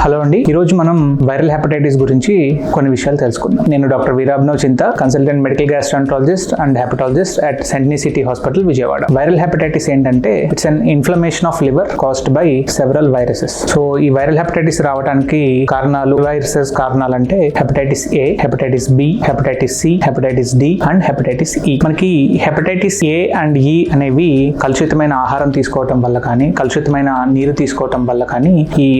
Hello అండి, ఈరోజు మనం వైరల్ హెపటైటిస్ గురించి కొన్ని విషయాలు తెలుసుకుందాం. నేను doctor Veerabhinav Chinta, consultant medical gastroenterologist and hepatologist at saint city hospital, Vijayawada. Viral hepatitis ఏంటంటే it's an inflammation of liver caused by several viruses. So ఈ వైరల్ హెపటైటిస్ రావడానికి వైరసెస్ కారణాలంటే hepatitis A, hepatitis B, hepatitis C, hepatitis D and hepatitis E. మనకి hepatitis A and ఈ అనేవి కలుషితమైన ఆహారం తీసుకోవటం వల్ల కానీ, కలుషితమైన నీరు తీసుకోవటం వల్ల కానీ ఈ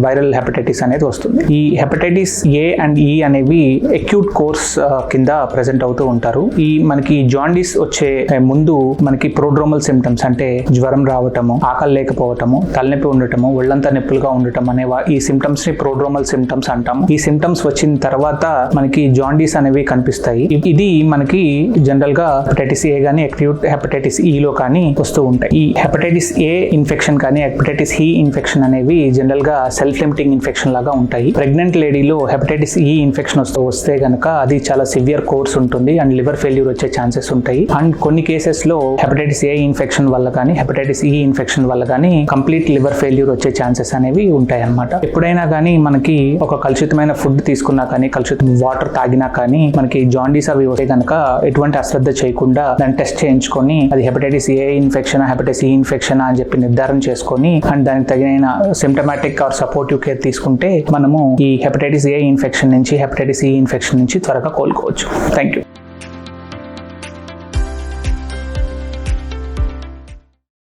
వైరల్ హెపటైటిస్ అనేది వస్తుంది. ఈ హెపటైటిస్ ఏ అండ్ ఈ అనేవి అక్యూట్ కోర్స్ కింద ప్రెజెంట్ అవుతూ ఉంటారు. ఈ మనకి జాండీస్ వచ్చే ముందు మనకి ప్రోడ్రోమల్ సిమ్టమ్స్ అంటే జ్వరం రావటము, ఆకలి లేకపోవటము, తలనొప్పి ఉండటము, ఒళ్ళంతా నొప్పులుగా ఉండటం అనే ఈ సిమ్టమ్స్ ని ప్రోడ్రోమల్ సిమ్టమ్స్ అంటాము. ఈ సిమ్టమ్స్ వచ్చిన తర్వాత మనకి జాండీస్ అనేవి కనిపిస్తాయి. ఇది మనకి జనరల్ గా హెపటైటిస్ ఏ గానీ అక్యూట్ హెపటైటిస్ ఈ లో కానీ వస్తూ ఉంటాయి. ఈ హెపటైటిస్ ఏ ఇన్ఫెక్షన్ కానీ హెపటైటిస్ ఈ ఇన్ఫెక్షన్ అనేవి జనరల్ గా సెల్ఫ్ లిమిటింగ్ ఇన్ఫెక్షన్ లాగా ఉంటాయి. ప్రెగ్నెంట్ లేడీలో హెపటైటిస్ ఈ ఇన్ఫెక్షన్ వస్తే గనక అది చాలా సివియర్ కోర్స్ ఉంటుంది అండ్ లివర్ ఫెయిల్యూర్ వచ్చే ఛాన్సెస్ ఉంటాయి. అండ్ కొన్ని కేసెస్ లో హెపటైటిస్ ఏ ఇన్ఫెక్షన్ వల్ల కానీ హెపటైటిస్ ఈ ఇన్ఫెక్షన్ వల్ల కానీ కంప్లీట్ లివర్ ఫెయిల్యూర్ వచ్చే ఛాన్సెస్ అనేవి ఉంటాయి అన్నమాట. ఎప్పుడైనా కానీ మనకి ఒక కలుషితమైన ఫుడ్ తీసుకున్నా కానీ, కలుషిత వాటర్ తాగినా కానీ మనకి జాండీస్ అవి వస్తే గనక ఎటువంటి అశ్రద్ధ చేయకుండా దాన్ని టెస్ట్ చేయించుకొని అది హెపటైటిస్ ఏ ఇన్ఫెక్షన్, హెపటైటిస్ ఈ ఇన్ఫెక్షన్ అని చెప్పి నిర్ధారణ చేసుకొని అండ్ దానికి తగిన సిమ్టమాటిక్ ఆర్ సపోర్టివ్ కేర్ తీసుకుంటే మనము ఈ హెపటైటిస్ ఏ ఇన్ఫెక్షన్ నుంచి, హెపటైటిస్ ఈ ఇన్ఫెక్షన్ నుంచి త్వరగా కోలుకోవచ్చు. Thank you.